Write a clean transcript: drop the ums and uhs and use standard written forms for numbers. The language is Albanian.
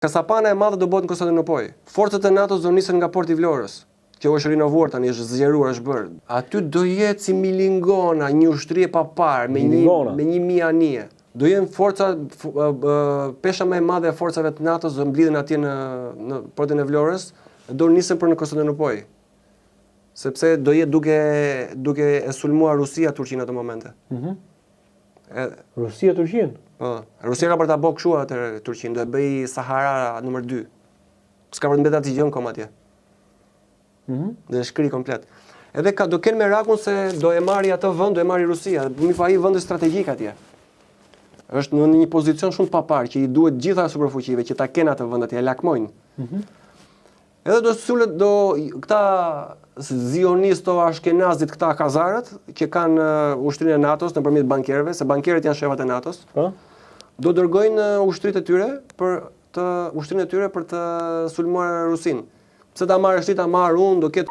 Kasapana e madhe do bëhet në Konstantinopol. Forcat e NATO-s do nisen nga porti i Vlorës. Kjo është rinovuar tani, është zgjeruar, është bërë. Aty do jetë si Milingona, një ushtri e papar me 1000 anije. Do jenë forca, pesha më e madhe e forcave të NATO-s do mblidhen atje në portin e Vlorës, do nisen për në Konstantinopol. Sepse do jetë duke e sulmuar Rusia Turqinë ato momente. Rusia Turqinë? Po, Rusia ka për ta bërë kështu atë Turqinë, do e bëj Sahara nr. 2. S'ka për të mbetur asgjë kom atje. Dhe shkri komplet. Edhe do kenë merakun se do e marri atë vend, do e marri Rusia. Mi fa ai vend strategjik atje. Është në një pozicion shumë të papar që i duhet gjitha superfuqive që ta kenë atë vend atje, e lakmojnë. Edhe këta zionistë o ashkenazit, këta kazarët që kanë ushtrinë e NATO-s nëpërmjet bankerëve, se bankerët janë shefat e NATO-s. Do dërgojnë ushtrinë e tyre për të sulmuar Rusinë. Pse ta marrësh ti, ta marr unë, do ketë